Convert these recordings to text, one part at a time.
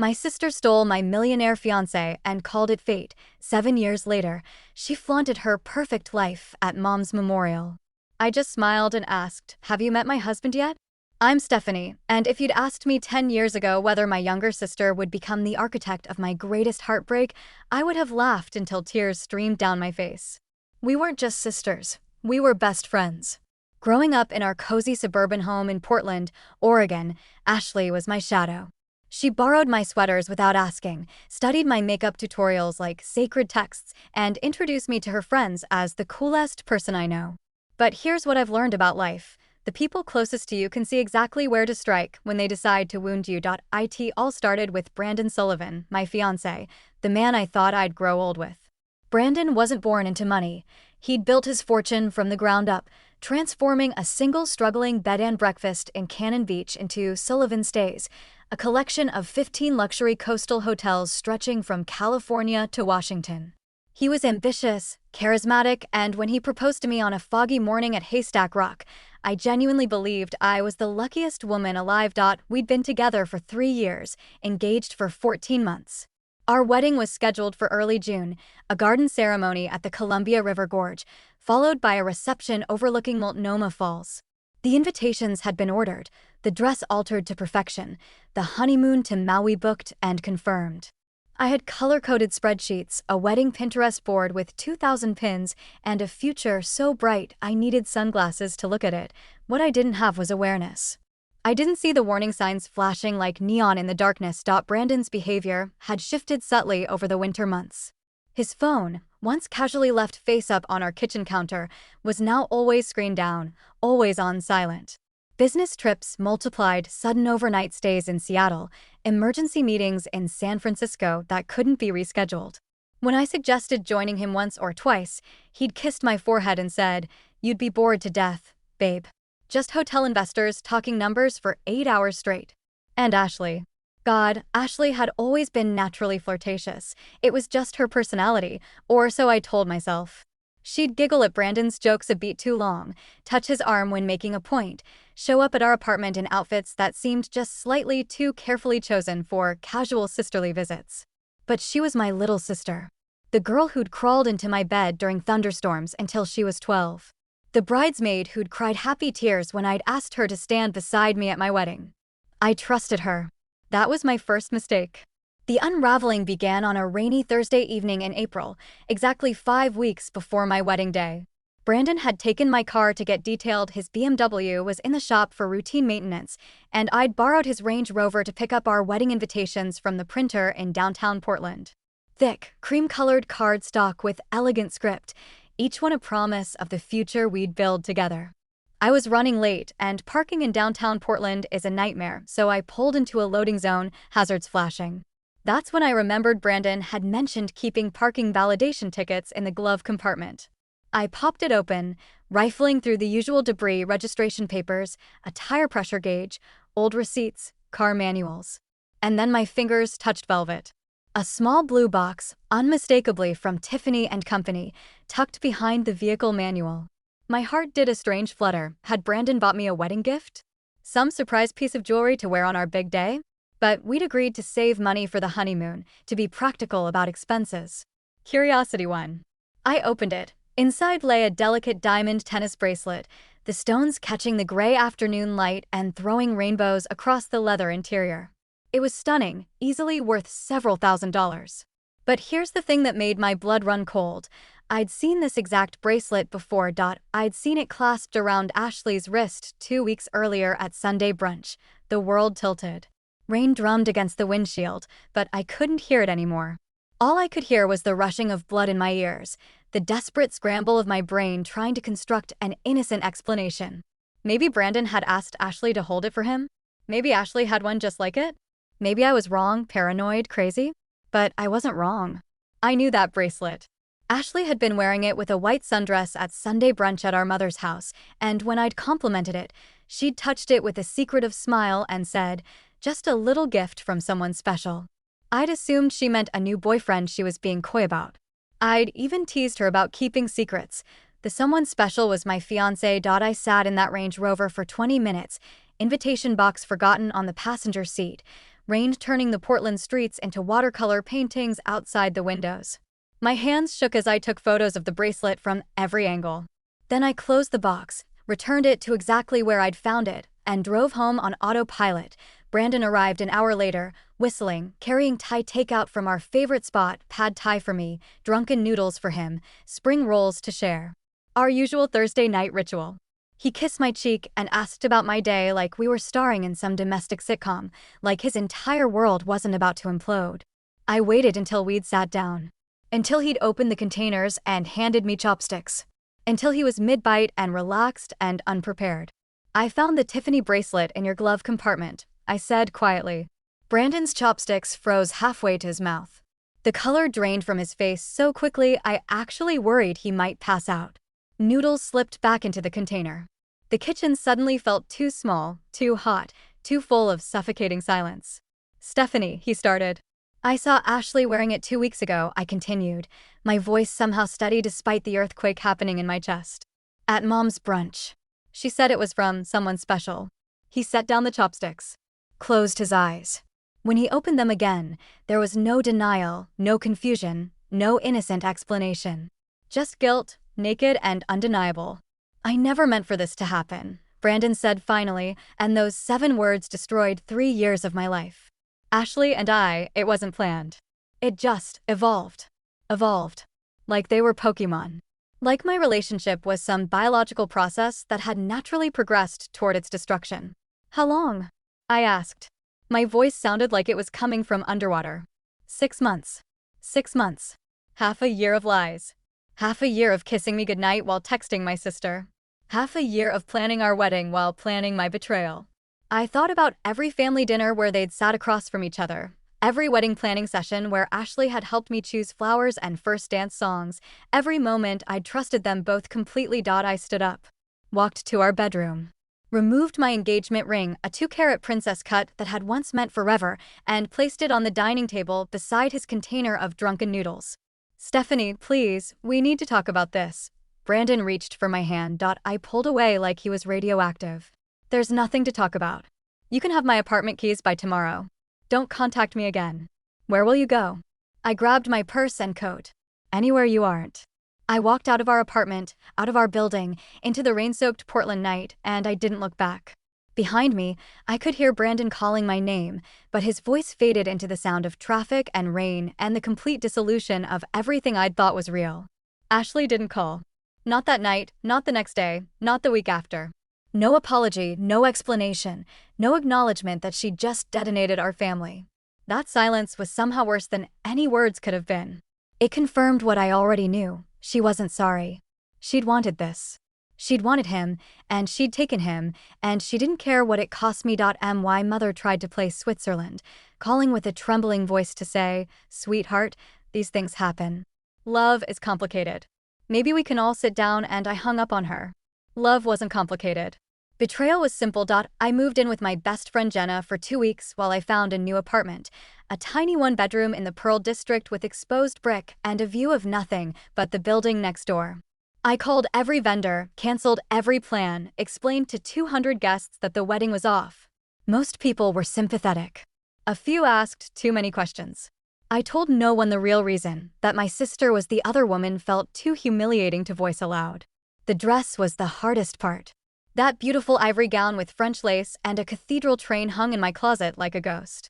My sister stole my Millionaire Fiancé and called it fate. 7 years later, she flaunted her perfect life at Mom's memorial. I just smiled and asked, "Have you met my husband yet?" I'm Stephanie, and if you'd asked me 10 years ago whether my younger sister would become the architect of my greatest heartbreak, I would have laughed until tears streamed down my face. We weren't just sisters, we were best friends. Growing up in our cozy suburban home in Portland, Oregon, Ashley was my shadow. She borrowed my sweaters without asking, studied my makeup tutorials like sacred texts, and introduced me to her friends as the coolest person I know. But here's what I've learned about life. The people closest to you can see exactly where to strike when they decide to wound you. It all started with Brandon Sullivan, my fiancé, the man I thought I'd grow old with. Brandon wasn't born into money. He'd built his fortune from the ground up, transforming a single struggling bed and breakfast in Cannon Beach into Sullivan Stays, a collection of 15 luxury coastal hotels stretching from California to Washington. He was ambitious, charismatic, and when he proposed to me on a foggy morning at Haystack Rock, I genuinely believed I was the luckiest woman alive. We'd been together for 3 years, engaged for 14 months. Our wedding was scheduled for early June, a garden ceremony at the Columbia River Gorge, followed by a reception overlooking Multnomah Falls. The invitations had been ordered, the dress altered to perfection, the honeymoon to Maui booked and confirmed. I had color-coded spreadsheets, a wedding Pinterest board with 2,000 pins, and a future so bright I needed sunglasses to look at it. What I didn't have was awareness. I didn't see the warning signs flashing like neon in the darkness. Brandon's behavior had shifted subtly over the winter months. His phone, once casually left face up on our kitchen counter, was now always screen down, always on silent. Business trips multiplied, sudden overnight stays in Seattle, emergency meetings in San Francisco that couldn't be rescheduled. When I suggested joining him once or twice, he'd kissed my forehead and said, "You'd be bored to death, babe. Just hotel investors talking numbers for 8 hours straight." And Ashley. God, Ashley had always been naturally flirtatious. It was just her personality, or so I told myself. She'd giggle at Brandon's jokes a beat too long, touch his arm when making a point, show up at our apartment in outfits that seemed just slightly too carefully chosen for casual sisterly visits. But she was my little sister. The girl who'd crawled into my bed during thunderstorms until she was 12. The bridesmaid who'd cried happy tears when I'd asked her to stand beside me at my wedding. I trusted her. That was my first mistake. The unraveling began on a rainy Thursday evening in April, exactly 5 weeks before my wedding day. Brandon had taken my car to get detailed, his BMW was in the shop for routine maintenance, and I'd borrowed his Range Rover to pick up our wedding invitations from the printer in downtown Portland. Thick, cream-colored cardstock with elegant script, each one a promise of the future we'd build together. I was running late, and parking in downtown Portland is a nightmare, so I pulled into a loading zone, hazards flashing. That's when I remembered Brandon had mentioned keeping parking validation tickets in the glove compartment. I popped it open, rifling through the usual debris: registration papers, a tire pressure gauge, old receipts, car manuals. And then my fingers touched velvet. A small blue box, unmistakably from Tiffany & Company, tucked behind the vehicle manual. My heart did a strange flutter. Had Brandon bought me a wedding gift? Some surprise piece of jewelry to wear on our big day? But we'd agreed to save money for the honeymoon, to be practical about expenses. Curiosity won. I opened it. Inside lay a delicate diamond tennis bracelet, the stones catching the gray afternoon light and throwing rainbows across the leather interior. It was stunning, easily worth several $1,000s. But here's the thing that made my blood run cold. I'd seen this exact bracelet before. I'd seen it clasped around Ashley's wrist 2 weeks earlier at Sunday brunch. The world tilted. Rain drummed against the windshield, but I couldn't hear it anymore. All I could hear was the rushing of blood in my ears, the desperate scramble of my brain trying to construct an innocent explanation. Maybe Brandon had asked Ashley to hold it for him? Maybe Ashley had one just like it? Maybe I was wrong, paranoid, crazy? But I wasn't wrong. I knew that bracelet. Ashley had been wearing it with a white sundress at Sunday brunch at our mother's house, and when I'd complimented it, she'd touched it with a secretive smile and said, "Just a little gift from someone special." I'd assumed she meant a new boyfriend she was being coy about. I'd even teased her about keeping secrets. The someone special was my fiancé. I sat in that Range Rover for 20 minutes, invitation box forgotten on the passenger seat, rain turning the Portland streets into watercolor paintings outside the windows. My hands shook as I took photos of the bracelet from every angle. Then I closed the box, returned it to exactly where I'd found it, and drove home on autopilot. Brandon arrived an hour later, whistling, carrying Thai takeout from our favorite spot, pad Thai for me, drunken noodles for him, spring rolls to share. Our usual Thursday night ritual. He kissed my cheek and asked about my day like we were starring in some domestic sitcom, like his entire world wasn't about to implode. I waited until we'd sat down. Until he'd opened the containers and handed me chopsticks. Until he was mid-bite and relaxed and unprepared. "I found the Tiffany bracelet in your glove compartment," I said quietly. Brandon's chopsticks froze halfway to his mouth. The color drained from his face so quickly I actually worried he might pass out. Noodles slipped back into the container. The kitchen suddenly felt too small, too hot, too full of suffocating silence. "Stephanie," he started. "I saw Ashley wearing it 2 weeks ago," I continued, my voice somehow steady despite the earthquake happening in my chest. "At Mom's brunch. She said it was from someone special." He set down the chopsticks, closed his eyes. When he opened them again, there was no denial, no confusion, no innocent explanation. Just guilt, naked and undeniable. "I never meant for this to happen," Brandon said finally, and those 7 words destroyed 3 years of my life. Ashley and I, it wasn't planned. It just evolved. Evolved. Like they were Pokemon. Like my relationship was some biological process that had naturally progressed toward its destruction. "How long?" I asked. My voice sounded like it was coming from underwater. 6 months. 6 months. Half a year of lies. Half a year of kissing me goodnight while texting my sister. Half a year of planning our wedding while planning my betrayal. I thought about every family dinner where they'd sat across from each other, every wedding planning session where Ashley had helped me choose flowers and first dance songs, every moment I'd trusted them both completely. I stood up, walked to our bedroom, removed my engagement ring, a 2-carat princess cut that had once meant forever, and placed it on the dining table beside his container of drunken noodles. "Stephanie, please, we need to talk about this." Brandon reached for my hand. I pulled away like he was radioactive. "There's nothing to talk about. You can have my apartment keys by tomorrow. Don't contact me again." "Where will you go?" I grabbed my purse and coat. "Anywhere you aren't." I walked out of our apartment, out of our building, into the rain-soaked Portland night, and I didn't look back. Behind me, I could hear Brandon calling my name, but his voice faded into the sound of traffic and rain and the complete dissolution of everything I'd thought was real. Ashley didn't call. Not that night, not the next day, not the week after. No apology, no explanation, no acknowledgement that she'd just detonated our family. That silence was somehow worse than any words could have been. It confirmed what I already knew. She wasn't sorry. She'd wanted this. She'd wanted him, and she'd taken him, and she didn't care what it cost me. My mother tried to play Switzerland, calling with a trembling voice to say, "Sweetheart, these things happen. Love is complicated. Maybe we can all sit down," and I hung up on her. Love wasn't complicated. Betrayal was simple. I moved in with my best friend Jenna for 2 weeks while I found a new apartment, a tiny 1-bedroom in the Pearl District with exposed brick and a view of nothing but the building next door. I called every vendor, canceled every plan, explained to 200 guests that the wedding was off. Most people were sympathetic. A few asked too many questions. I told no one the real reason, that my sister was the other woman, felt too humiliating to voice aloud. The dress was the hardest part. That beautiful ivory gown with French lace and a cathedral train hung in my closet like a ghost.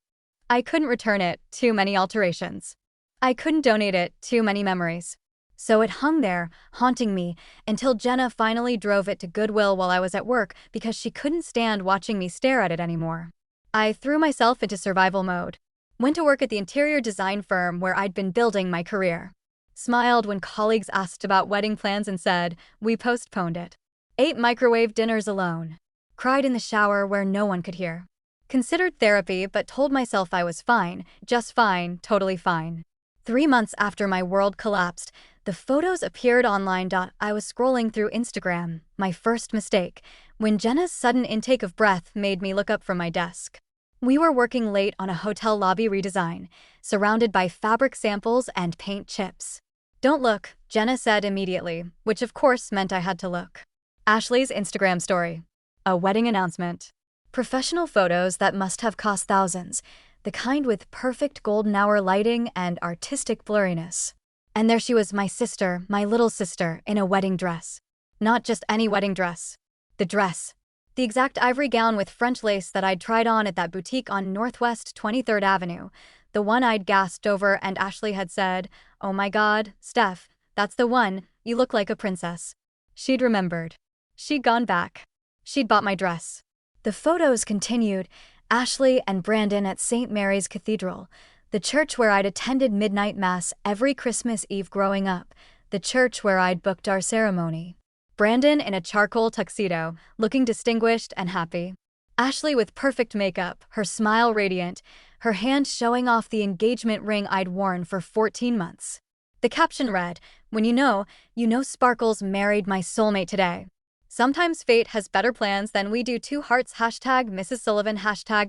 I couldn't return it, too many alterations. I couldn't donate it, too many memories. So it hung there, haunting me, until Jenna finally drove it to Goodwill while I was at work because she couldn't stand watching me stare at it anymore. I threw myself into survival mode. Went to work at the interior design firm where I'd been building my career. Smiled when colleagues asked about wedding plans and said, "We postponed it." Ate microwave dinners alone. Cried in the shower where no one could hear. Considered therapy but told myself I was fine, just fine, totally fine. 3 months after my world collapsed, the photos appeared online. I was scrolling through Instagram, my first mistake, when Jenna's sudden intake of breath made me look up from my desk. We were working late on a hotel lobby redesign, surrounded by fabric samples and paint chips. "Don't look," Jenna said immediately, which of course meant I had to look. Ashley's Instagram story. A wedding announcement. Professional photos that must have cost thousands. the kind with perfect golden hour lighting and artistic blurriness. And there she was, my sister, my little sister, in a wedding dress. Not just any wedding dress. The dress. The exact ivory gown with French lace that I'd tried on at that boutique on Northwest 23rd Avenue. The one I'd gasped over and Ashley had said, "Oh my God, Steph, that's the one, you look like a princess." She'd remembered. She'd gone back. She'd bought my dress. The photos continued, Ashley and Brandon at St. Mary's Cathedral, the church where I'd attended midnight mass every Christmas Eve growing up, the church where I'd booked our ceremony. Brandon in a charcoal tuxedo, looking distinguished and happy. Ashley with perfect makeup, her smile radiant, her hand showing off the engagement ring I'd worn for 14 months. The caption read, "When you know Sparkles married my soulmate today. Sometimes fate has better plans than we do." 2 hearts #Mrs. Sullivan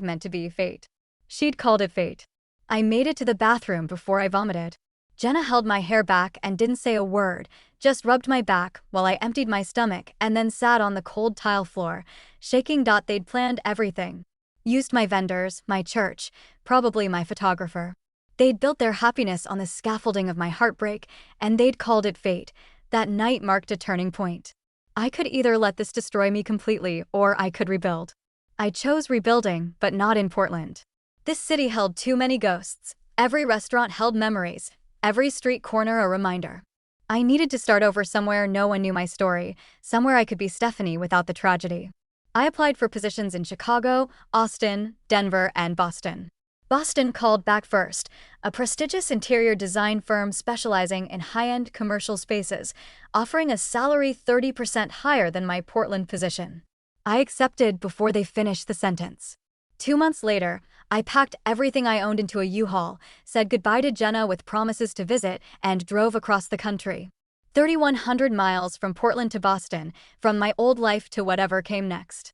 #meant to be fate. She'd called it fate. I made it to the bathroom before I vomited. Jenna held my hair back and didn't say a word, just rubbed my back while I emptied my stomach and then sat on the cold tile floor, shaking. They'd planned everything. Used my vendors, my church, probably my photographer. They'd built their happiness on the scaffolding of my heartbreak, and they'd called it fate. That night marked a turning point. I could either let this destroy me completely, or I could rebuild. I chose rebuilding, but not in Portland. This city held too many ghosts. Every restaurant held memories. Every street corner a reminder. I needed to start over somewhere no one knew my story, somewhere I could be Stephanie without the tragedy. I applied for positions in Chicago, Austin, Denver, and Boston. Boston called back first, a prestigious interior design firm specializing in high-end commercial spaces, offering a salary 30% higher than my Portland position. I accepted before they finished the sentence. 2 months later, I packed everything I owned into a U-Haul, said goodbye to Jenna with promises to visit, and drove across the country. 3,100 miles from Portland to Boston, from my old life to whatever came next.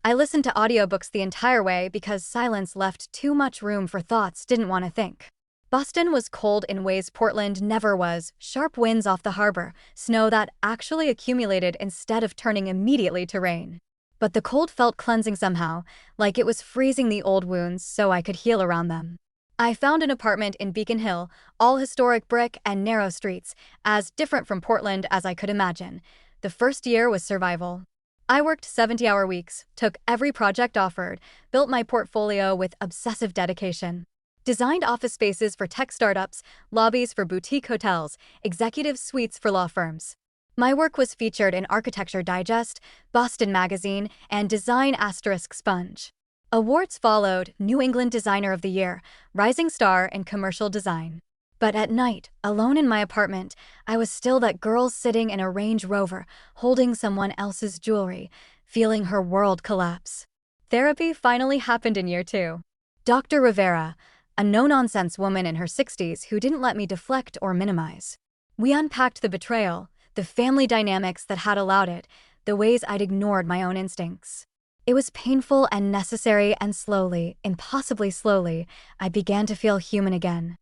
I listened to audiobooks the entire way because silence left too much room for thoughts didn't want to think. Boston was cold in ways Portland never was, sharp winds off the harbor, snow that actually accumulated instead of turning immediately to rain. But the cold felt cleansing somehow, like it was freezing the old wounds so I could heal around them. I found an apartment in Beacon Hill, all historic brick and narrow streets, as different from Portland as I could imagine. The first year was survival. I worked 70-hour weeks, took every project offered, built my portfolio with obsessive dedication. Designed office spaces for tech startups, lobbies for boutique hotels, executive suites for law firms. My work was featured in Architecture Digest, Boston Magazine, and Design * Sponge. Awards followed: New England Designer of the Year, Rising Star in Commercial Design. But at night, alone in my apartment, I was still that girl sitting in a Range Rover, holding someone else's jewelry, feeling her world collapse. Therapy finally happened in year 2. Dr. Rivera, a no-nonsense woman in her 60s who didn't let me deflect or minimize. We unpacked the betrayal, the family dynamics that had allowed it, the ways I'd ignored my own instincts. It was painful and necessary, and slowly, impossibly slowly, I began to feel human again.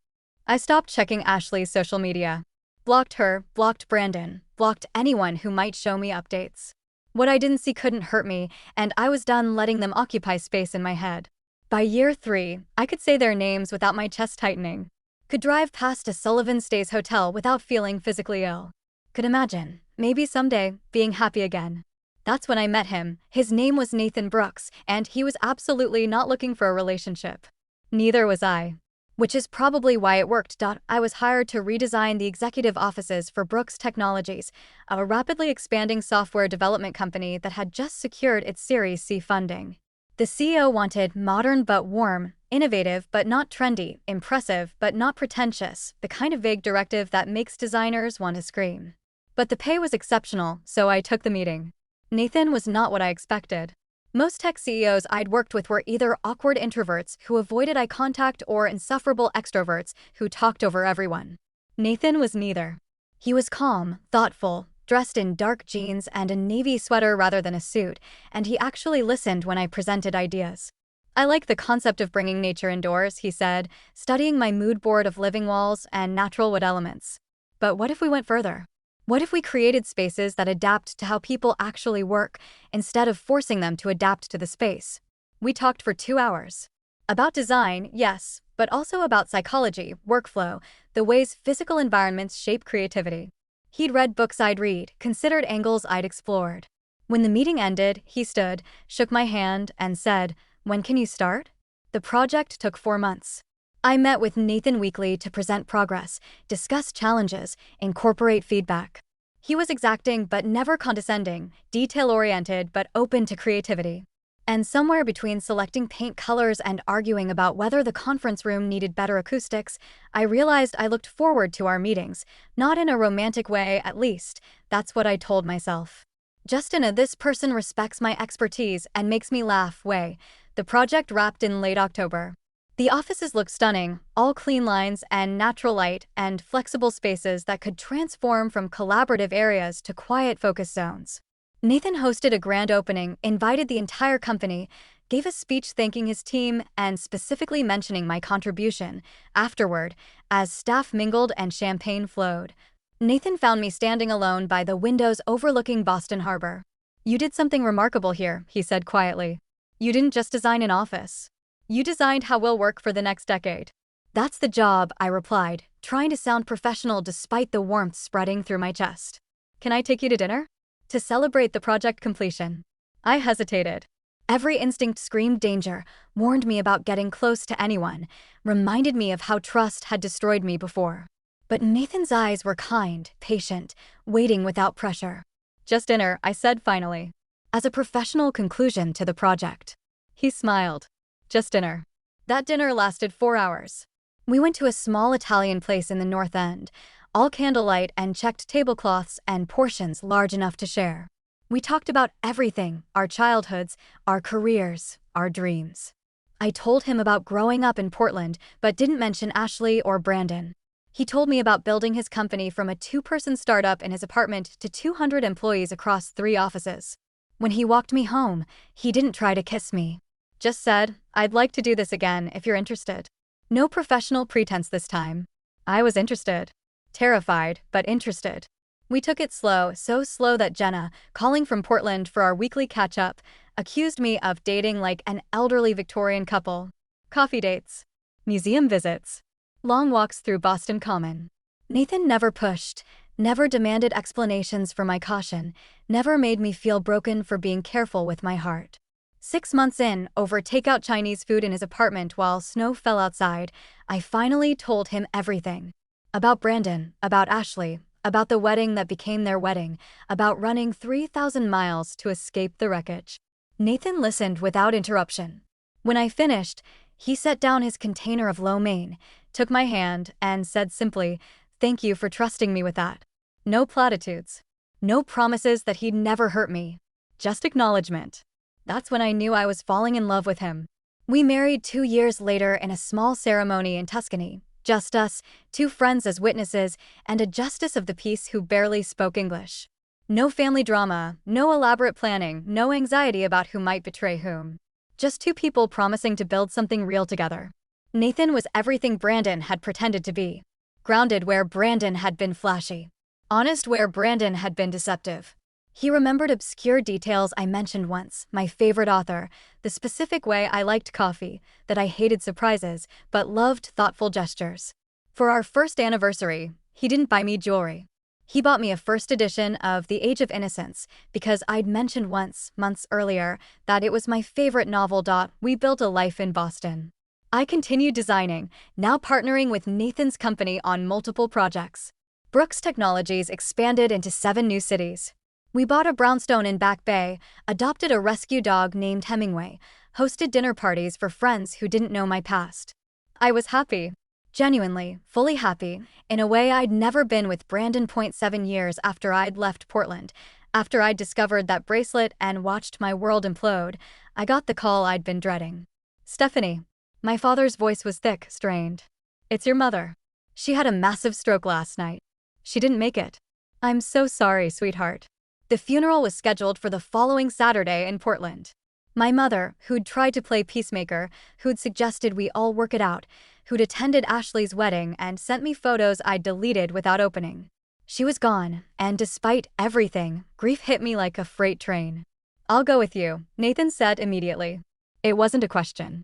I stopped checking Ashley's social media. Blocked her, blocked Brandon, blocked anyone who might show me updates. What I didn't see couldn't hurt me, and I was done letting them occupy space in my head. By year 3, I could say their names without my chest tightening. Could drive past a Sullivan Stays hotel without feeling physically ill. Could imagine, maybe someday, being happy again. That's when I met him. His name was Nathan Brooks, and he was absolutely not looking for a relationship. Neither was I. Which is probably why it worked. I was hired to redesign the executive offices for Brooks Technologies, a rapidly expanding software development company that had just secured its Series C funding. The CEO wanted modern but warm, innovative but not trendy, impressive but not pretentious, the kind of vague directive that makes designers want to scream. But the pay was exceptional, so I took the meeting. Nathan was not what I expected. Most tech CEOs I'd worked with were either awkward introverts who avoided eye contact or insufferable extroverts who talked over everyone. Nathan was neither. He was calm, thoughtful, dressed in dark jeans and a navy sweater rather than a suit, and he actually listened when I presented ideas. "I like the concept of bringing nature indoors," he said, studying my mood board of living walls and natural wood elements. "But what if we went further? What if we created spaces that adapt to how people actually work, instead of forcing them to adapt to the space?" We talked for 2 hours. About design, yes, but also about psychology, workflow, the ways physical environments shape creativity. He'd read books I'd read, considered angles I'd explored. When the meeting ended, he stood, shook my hand, and said, "When can you start?" The project took 4 months. I met with Nathan weekly to present progress, discuss challenges, incorporate feedback. He was exacting but never condescending, detail-oriented but open to creativity. And somewhere between selecting paint colors and arguing about whether the conference room needed better acoustics, I realized I looked forward to our meetings, not in a romantic way at least. That's what I told myself. Just in a "this person respects my expertise and makes me laugh" way. The project wrapped in late October. The offices looked stunning, all clean lines and natural light and flexible spaces that could transform from collaborative areas to quiet focus zones. Nathan hosted a grand opening, invited the entire company, gave a speech thanking his team and specifically mentioning my contribution. Afterward, as staff mingled and champagne flowed, Nathan found me standing alone by the windows overlooking Boston Harbor. "You did something remarkable here," he said quietly. "You didn't just design an office. You designed how we'll work for the next decade." "That's the job," I replied, trying to sound professional despite the warmth spreading through my chest. "Can I take you to dinner? To celebrate the project completion?" I hesitated. Every instinct screamed danger, warned me about getting close to anyone, reminded me of how trust had destroyed me before. But Nathan's eyes were kind, patient, waiting without pressure. "Just dinner," I said finally, as a professional conclusion to the project. He smiled. "Just dinner." That dinner lasted 4 hours. We went to a small Italian place in the North End, all candlelight and checked tablecloths and portions large enough to share. We talked about everything, our childhoods, our careers, our dreams. I told him about growing up in Portland, but didn't mention Ashley or Brandon. He told me about building his company from a 2-person startup in his apartment to 200 employees across 3 offices. When he walked me home, he didn't try to kiss me. Just said, "I'd like to do this again if you're interested." No professional pretense this time. I was interested. Terrified, but interested. We took it slow, so slow that Jenna, calling from Portland for our weekly catch-up, accused me of dating like an elderly Victorian couple. Coffee dates. Museum visits. Long walks through Boston Common. Nathan never pushed, never demanded explanations for my caution, never made me feel broken for being careful with my heart. 6 months in, over takeout Chinese food in his apartment while snow fell outside, I finally told him everything. About Brandon, about Ashley, about the wedding that became their wedding, about running 3,000 miles to escape the wreckage. Nathan listened without interruption. When I finished, he set down his container of lo mein, took my hand, and said simply, "Thank you for trusting me with that." No platitudes. No promises that he'd never hurt me. Just acknowledgement. That's when I knew I was falling in love with him. We married 2 years later in a small ceremony in Tuscany. Just us, 2 friends as witnesses, and a justice of the peace who barely spoke English. No family drama, no elaborate planning, no anxiety about who might betray whom. Just 2 people promising to build something real together. Nathan was everything Brandon had pretended to be. Grounded where Brandon had been flashy. Honest where Brandon had been deceptive. He remembered obscure details I mentioned once, my favorite author, the specific way I liked coffee, that I hated surprises, but loved thoughtful gestures. For our first anniversary, he didn't buy me jewelry. He bought me a first edition of The Age of Innocence, because I'd mentioned once, months earlier, that it was my favorite novel. We built a life in Boston. I continued designing, now partnering with Nathan's company on multiple projects. Brooks Technologies expanded into 7 new cities. We bought a brownstone in Back Bay, adopted a rescue dog named Hemingway, hosted dinner parties for friends who didn't know my past. I was happy. Genuinely, fully happy, in a way I'd never been with Brandon. 7 years after I'd left Portland, after I'd discovered that bracelet and watched my world implode, I got the call I'd been dreading. "Stephanie." My father's voice was thick, strained. "It's your mother. She had a massive stroke last night. She didn't make it." "I'm so sorry, sweetheart." The funeral was scheduled for the following Saturday in Portland. My mother, who'd tried to play peacemaker, who'd suggested we all work it out, who'd attended Ashley's wedding and sent me photos I'd deleted without opening. She was gone, and despite everything, grief hit me like a freight train. "I'll go with you," Nathan said immediately. It wasn't a question.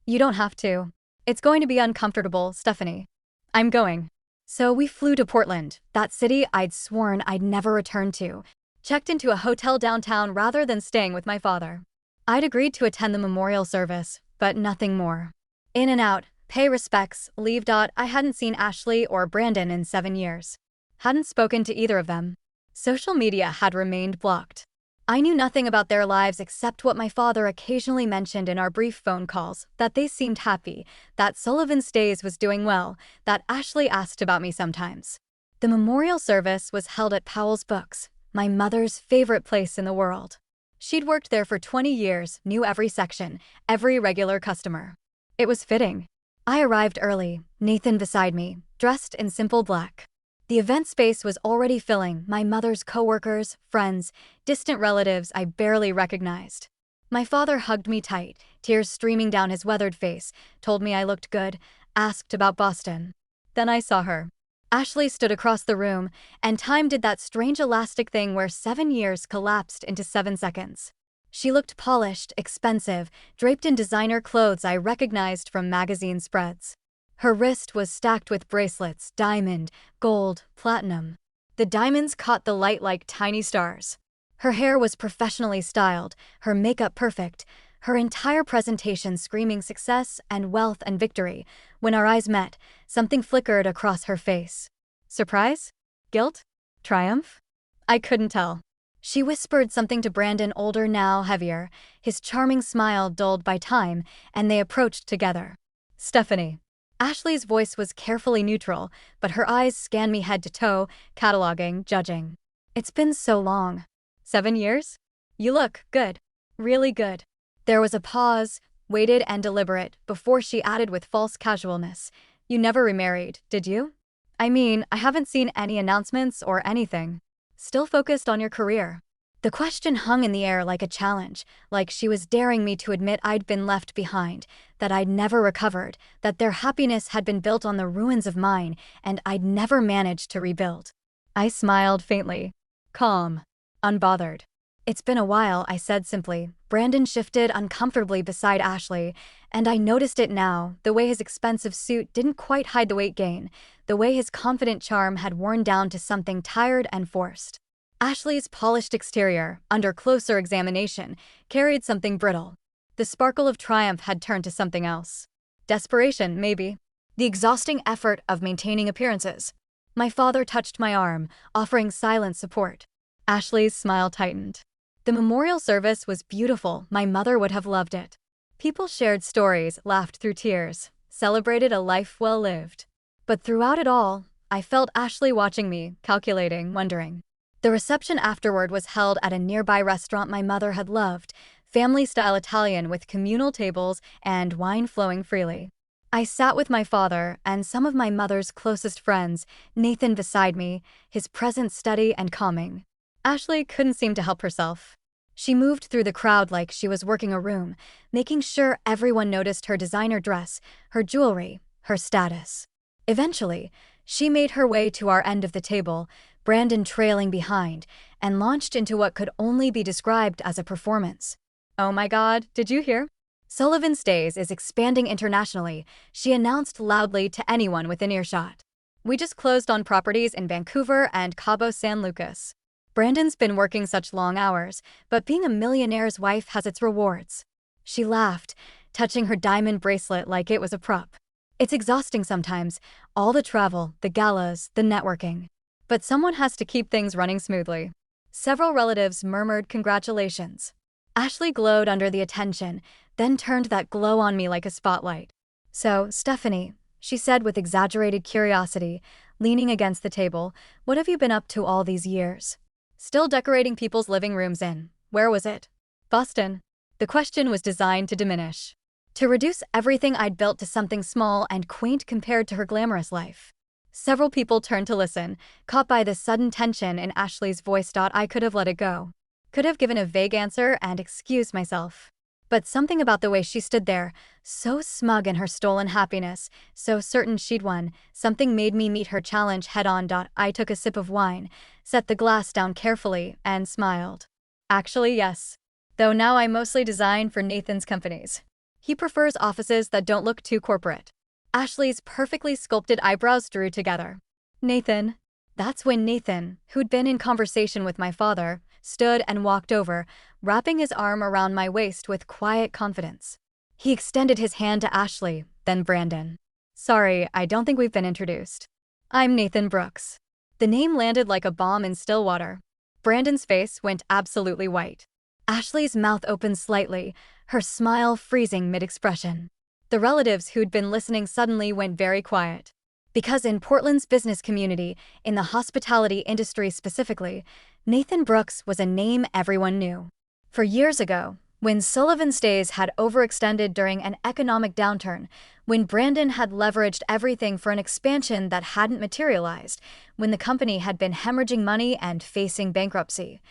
You don't have to. It's going to be uncomfortable, Stephanie. I'm going. So we flew to Portland, that city I'd sworn I'd never return to. Checked into a hotel downtown rather than staying with my father. I'd agreed to attend the memorial service, but nothing more. In and out, pay respects, leave. I hadn't seen Ashley or Brandon in 7 years. Hadn't spoken to either of them. Social media had remained blocked. I knew nothing about their lives except what my father occasionally mentioned in our brief phone calls, that they seemed happy, that Sullivan Stays was doing well, that Ashley asked about me sometimes. The memorial service was held at Powell's Books, my mother's favorite place in the world. She'd worked there for 20 years, knew every section, every regular customer. It was fitting. I arrived early, Nathan beside me, dressed in simple black. The event space was already filling, my mother's coworkers, friends, distant relatives I barely recognized. My father hugged me tight, tears streaming down his weathered face, told me I looked good, asked about Boston. Then I saw her. Ashley stood across the room, and time did that strange elastic thing where 7 years collapsed into 7 seconds. She looked polished, expensive, draped in designer clothes I recognized from magazine spreads. Her wrist was stacked with bracelets, diamond, gold, platinum. The diamonds caught the light like tiny stars. Her hair was professionally styled, her makeup perfect, her entire presentation screaming success and wealth and victory. When our eyes met, something flickered across her face. Surprise? Guilt? Triumph? I couldn't tell. She whispered something to Brandon, older now, heavier, his charming smile dulled by time, and they approached together. Stephanie. Ashley's voice was carefully neutral, but her eyes scanned me head to toe, cataloging, judging. It's been so long. 7 years? You look good. Really good. There was a pause, weighted and deliberate, before she added with false casualness. You never remarried, did you? I mean, I haven't seen any announcements or anything. Still focused on your career. The question hung in the air like a challenge, like she was daring me to admit I'd been left behind, that I'd never recovered, that their happiness had been built on the ruins of mine, and I'd never managed to rebuild. I smiled faintly. Calm. Unbothered. It's been a while, I said simply. Brandon shifted uncomfortably beside Ashley, and I noticed it now, the way his expensive suit didn't quite hide the weight gain, the way his confident charm had worn down to something tired and forced. Ashley's polished exterior, under closer examination, carried something brittle. The sparkle of triumph had turned to something else. Desperation, maybe. The exhausting effort of maintaining appearances. My father touched my arm, offering silent support. Ashley's smile tightened. The memorial service was beautiful. My mother would have loved it. People shared stories, laughed through tears, celebrated a life well lived. But throughout it all, I felt Ashley watching me, calculating, wondering. The reception afterward was held at a nearby restaurant my mother had loved, family-style Italian with communal tables and wine flowing freely. I sat with my father and some of my mother's closest friends, Nathan beside me, his presence steady and calming. Ashley couldn't seem to help herself. She moved through the crowd like she was working a room, making sure everyone noticed her designer dress, her jewelry, her status. Eventually, she made her way to our end of the table, Brandon trailing behind, and launched into what could only be described as a performance. Oh my God, did you hear? Sullivan Stays is expanding internationally, she announced loudly to anyone within earshot. We just closed on properties in Vancouver and Cabo San Lucas. Brandon's been working such long hours, but being a millionaire's wife has its rewards. She laughed, touching her diamond bracelet like it was a prop. It's exhausting sometimes, all the travel, the galas, the networking. But someone has to keep things running smoothly. Several relatives murmured congratulations. Ashley glowed under the attention, then turned that glow on me like a spotlight. So, Stephanie, she said with exaggerated curiosity, leaning against the table, what have you been up to all these years? Still decorating people's living rooms in. Where was it? Boston. The question was designed to diminish. To reduce everything I'd built to something small and quaint compared to her glamorous life. Several people turned to listen, caught by the sudden tension in Ashley's voice. I could have let it go. Could have given a vague answer and excused myself. But something about the way she stood there, so smug in her stolen happiness, so certain she'd won, something made me meet her challenge head-on. I took a sip of wine, set the glass down carefully, and smiled. Actually, yes. Though now I mostly design for Nathan's companies. He prefers offices that don't look too corporate. Ashley's perfectly sculpted eyebrows drew together. Nathan. That's when Nathan, who'd been in conversation with my father, stood and walked over, wrapping his arm around my waist with quiet confidence. He extended his hand to Ashley, then Brandon. Sorry, I don't think we've been introduced. I'm Nathan Brooks. The name landed like a bomb in Stillwater. Brandon's face went absolutely white. Ashley's mouth opened slightly, her smile freezing mid-expression. The relatives who'd been listening suddenly went very quiet. Because in Portland's business community, in the hospitality industry specifically, Nathan Brooks was a name everyone knew. For years ago, when Sullivan Stays had overextended during an economic downturn, when Brandon had leveraged everything for an expansion that hadn't materialized, when the company had been hemorrhaging money and facing bankruptcy,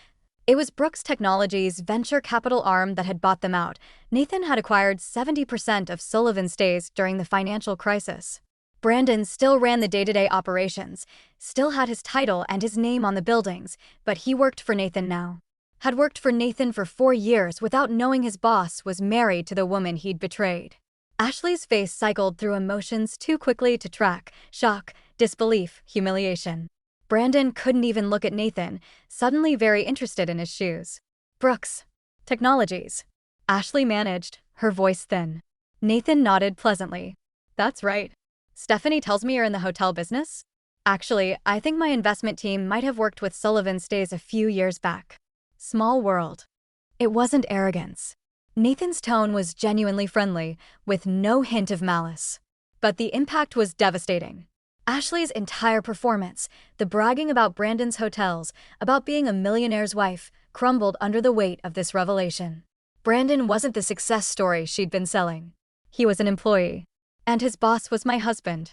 it was Brooks Technologies' venture capital arm that had bought them out. Nathan had acquired 70% of Sullivan Stays during the financial crisis. Brandon still ran the day-to-day operations, still had his title and his name on the buildings, but he worked for Nathan now. Had worked for Nathan for 4 years without knowing his boss was married to the woman he'd betrayed. Ashley's face cycled through emotions too quickly to track: shock, disbelief, humiliation. Brandon couldn't even look at Nathan, suddenly very interested in his shoes. Brooks Technologies. Ashley managed, her voice thin. Nathan nodded pleasantly. That's right. Stephanie tells me you're in the hotel business? Actually, I think my investment team might have worked with Sullivan Stays a few years back. Small world. It wasn't arrogance. Nathan's tone was genuinely friendly, with no hint of malice. But the impact was devastating. Ashley's entire performance, the bragging about Brandon's hotels, about being a millionaire's wife, crumbled under the weight of this revelation. Brandon wasn't the success story she'd been selling. He was an employee. And his boss was my husband.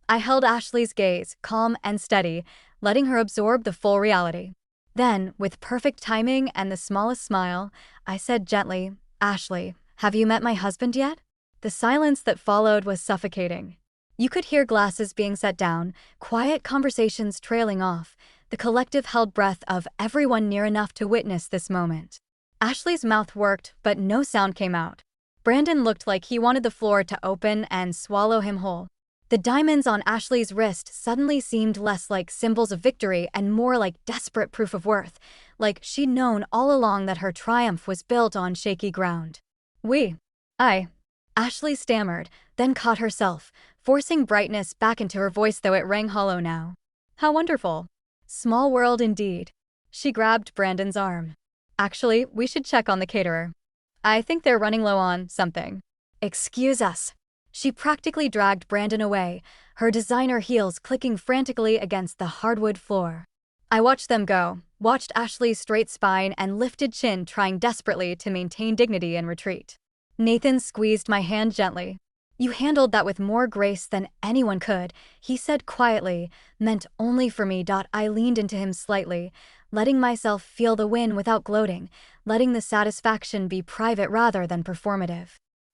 I held Ashley's gaze, calm and steady, letting her absorb the full reality. Then, with perfect timing and the smallest smile, I said gently, Ashley, have you met my husband yet? The silence that followed was suffocating. You could hear glasses being set down, quiet conversations trailing off, the collective held breath of everyone near enough to witness this moment. Ashley's mouth worked, but no sound came out. Brandon looked like he wanted the floor to open and swallow him whole. The diamonds on Ashley's wrist suddenly seemed less like symbols of victory and more like desperate proof of worth, like she'd known all along that her triumph was built on shaky ground. Ashley stammered, then caught herself, forcing brightness back into her voice though it rang hollow now. How wonderful. Small world indeed. She grabbed Brandon's arm. Actually, we should check on the caterer. I think they're running low on something. Excuse us. She practically dragged Brandon away, her designer heels clicking frantically against the hardwood floor. I watched them go, watched Ashley's straight spine and lifted chin trying desperately to maintain dignity and retreat. Nathan squeezed my hand gently. You handled that with more grace than anyone could, he said quietly, meant only for me. I leaned into him slightly, letting myself feel the win without gloating, letting the satisfaction be private rather than performative.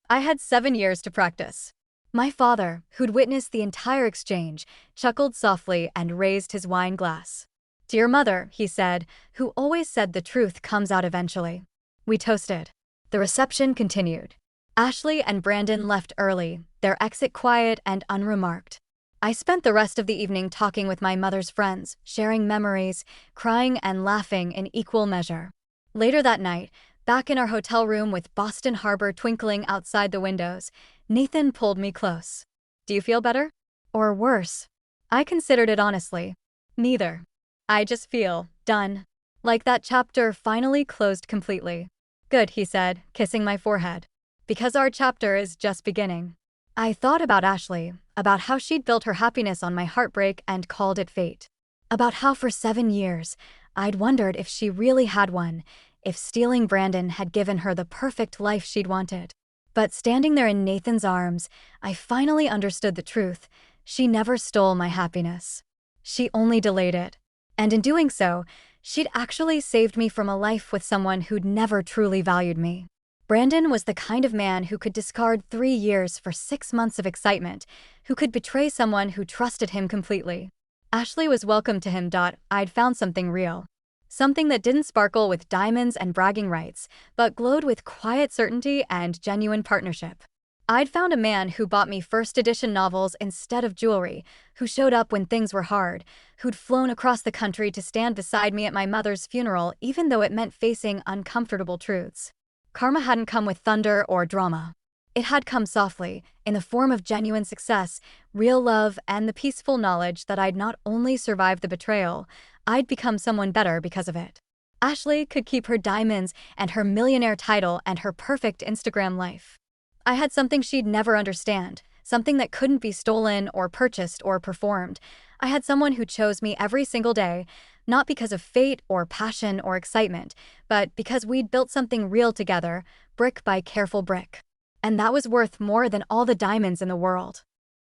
I had 7 years to practice. My father, who'd witnessed the entire exchange, chuckled softly and raised his wine glass. To your mother, he said, who always said the truth comes out eventually. We toasted. The reception continued. Ashley and Brandon left early, their exit quiet and unremarked. I spent the rest of the evening talking with my mother's friends, sharing memories, crying and laughing in equal measure. Later that night, back in our hotel room with Boston Harbor twinkling outside the windows, Nathan pulled me close. Do you feel better? Or worse? I considered it honestly. Neither. I just feel done. Like that chapter finally closed completely. Good, he said, kissing my forehead. Because our chapter is just beginning. I thought about Ashley, about how she'd built her happiness on my heartbreak and called it fate. About how for 7 years, I'd wondered if she really had one, if stealing Brandon had given her the perfect life she'd wanted. But standing there in Nathan's arms, I finally understood the truth. She never stole my happiness. She only delayed it. And in doing so, she'd actually saved me from a life with someone who'd never truly valued me. Brandon was the kind of man who could discard 3 years for 6 months of excitement, who could betray someone who trusted him completely. Ashley was welcome to him. I'd found something real. Something that didn't sparkle with diamonds and bragging rights, but glowed with quiet certainty and genuine partnership. I'd found a man who bought me first edition novels instead of jewelry, who showed up when things were hard, who'd flown across the country to stand beside me at my mother's funeral even though it meant facing uncomfortable truths. Karma hadn't come with thunder or drama. It had come softly, in the form of genuine success, real love, and the peaceful knowledge that I'd not only survived the betrayal, I'd become someone better because of it. Ashley could keep her diamonds and her millionaire title and her perfect Instagram life. I had something she'd never understand, something that couldn't be stolen or purchased or performed. I had someone who chose me every single day, not because of fate or passion or excitement, but because we'd built something real together, brick by careful brick. And that was worth more than all the diamonds in the world.